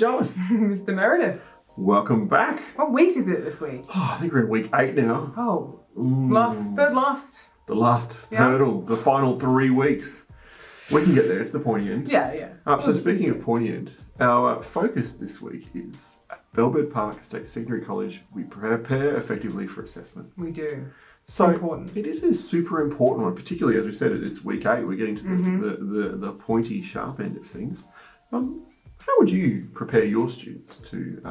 Jarvis. Mr. Meredith. Welcome back. What week is it this week? Oh, I think we're in week 8 now. Oh, The third last Yeah. hurdle, the final 3 weeks. We can get there, it's the pointy end. Yeah. So speaking of pointy end, our focus this week is at Belbird Park State Secondary College. We prepare effectively for assessment. We do. So important. It is a super important one, particularly as we said, it's week 8. We're getting to the pointy, sharp end of things. How would you prepare your students to,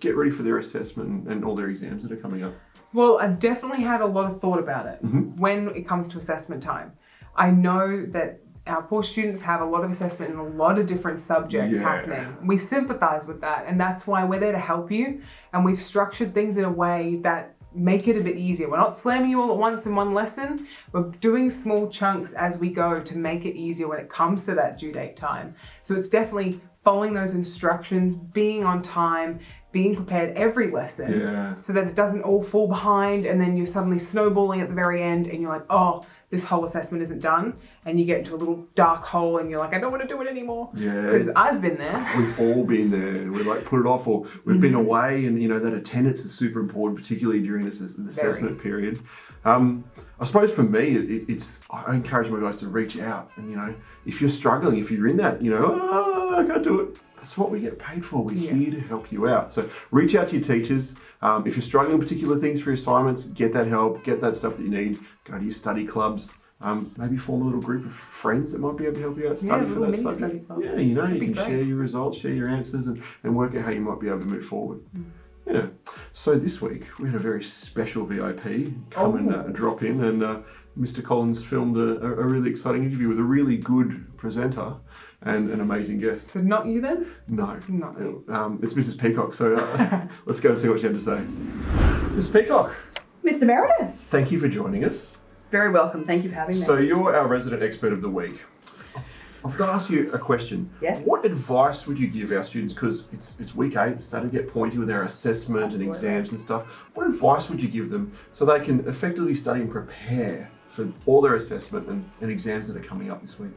get ready for their assessment and all their exams that are coming up? Well, I've definitely had a lot of thought about it when it comes to assessment time. I know that our poor students have a lot of assessment in a lot of different subjects happening. We sympathise with that, and that's why we're there to help you. And we've structured things in a way that make it a bit easier. We're not slamming you all at once in one lesson. We're doing small chunks as we go to make it easier when it comes to that due date time. So it's definitely following those instructions, being on time, being prepared every lesson so that it doesn't all fall behind and then you're suddenly snowballing at the very end and you're like, oh, this whole assessment isn't done. And you get into a little dark hole and you're like, I don't want to do it anymore. Yeah. Because I've been there. We've all been there and we put it off, or we've been away, and that attendance is super important, particularly during this assessment period. I suppose for me, I encourage my guys to reach out and, if you're struggling, if you're in that, I can't do it. That's what we get paid for. We're here to help you out. So reach out to your teachers. If you're struggling with particular things for your assignments, get that help, get that stuff that you need. Go to your study clubs. Maybe form a little group of friends that might be able to help you out study for that subject. Yeah, you can share your results, share your answers, and work out how you might be able to move forward. Yeah. So this week we had a very special VIP come and drop in, and Mr. Collins filmed a really exciting interview with a really good presenter and an amazing guest. So not you then? No. Not you. It's Mrs. Peacock, so let's go and see what she had to say. Ms. Peacock. Mr. Meredith. Thank you for joining us. Very welcome. Thank you for having me. So you're our resident expert of the week. I've got to ask you a question. Yes. What advice would you give our students, because it's week 8, it's starting to get pointy with their assessment and exams and stuff. What advice would you give them so they can effectively study and prepare for all their assessment and exams that are coming up this week?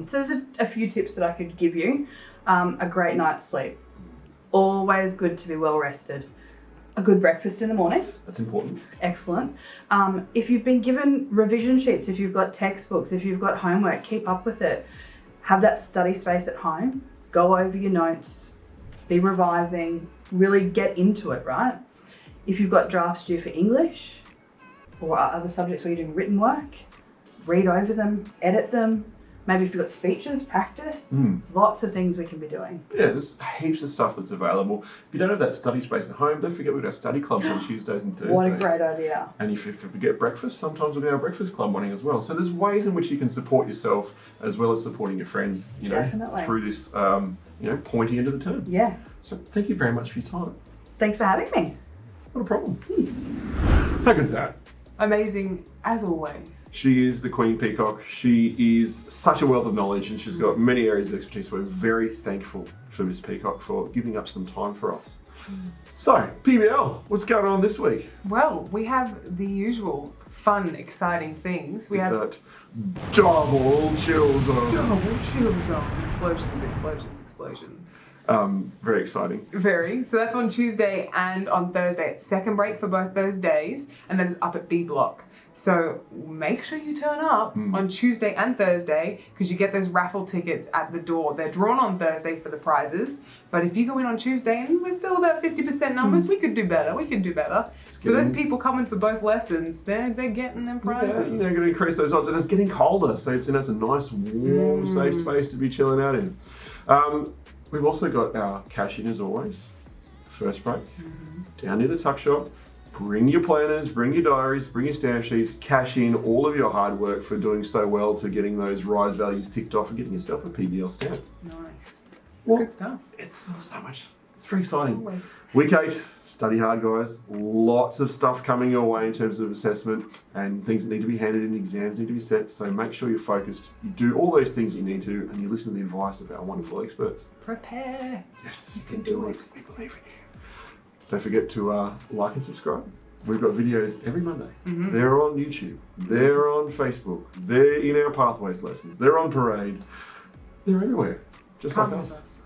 So there's a few tips that I could give you. A great night's sleep. Always good to be well rested. A good breakfast in the morning. That's important. Excellent. If you've been given revision sheets, if you've got textbooks, if you've got homework, keep up with it. Have that study space at home. Go over your notes. Be revising. Really get into it, right? If you've got drafts due for English or other subjects where you're doing written work, read over them, edit them. Maybe if you've got speeches, practice. There's lots of things we can be doing. Yeah, there's heaps of stuff that's available. If you don't have that study space at home, don't forget we do our study clubs on Tuesdays and Thursdays. What a great idea. And if you forget breakfast, sometimes we'll do our breakfast club morning as well. So there's ways in which you can support yourself as well as supporting your friends, Definitely. through this, pointy end of the term. Yeah. So thank you very much for your time. Thanks for having me. Not a problem. How good's that? Amazing as always. She is the Queen Peacock. She is such a wealth of knowledge and she's got many areas of expertise. We're very thankful for Miss Peacock for giving up some time for us. So, PBL, what's going on this week? Well, we have the usual fun, exciting things. We have that double chill zone. double chill zone. Explosions. Very exciting. Very. So that's on Tuesday and on Thursday. It's second break for both those days, and then it's up at B Block. So make sure you turn up on Tuesday and Thursday because you get those raffle tickets at the door. They're drawn on Thursday for the prizes, but if you go in on Tuesday and we're still about 50% numbers, we could do better. So those people coming for both lessons, they're getting them prizes. Yeah, they're going to increase those odds, and it's getting colder, so it's a nice, warm, safe space to be chilling out in. We've also got our cash in as always. First break, down near the tuck shop. Bring your planners, bring your diaries, bring your stamp sheets, cash in all of your hard work for doing so well to getting those RISE values ticked off and getting yourself a PBL stamp. Nice. Well, good stuff. It's so much. It's very exciting. Always. Week 8, study hard, guys. Lots of stuff coming your way in terms of assessment and things that need to be handed in, exams need to be set. So make sure you're focused. You do all those things you need to, and you listen to the advice of our wonderful experts. Prepare. Yes, you can do it. We believe in you. Don't forget to like and subscribe. We've got videos every Monday. They're on YouTube. They're on Facebook. They're in our Pathways lessons. They're on Parade. They're everywhere, just like us.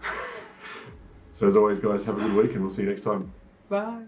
So as always, guys, have a good week and we'll see you next time. Bye.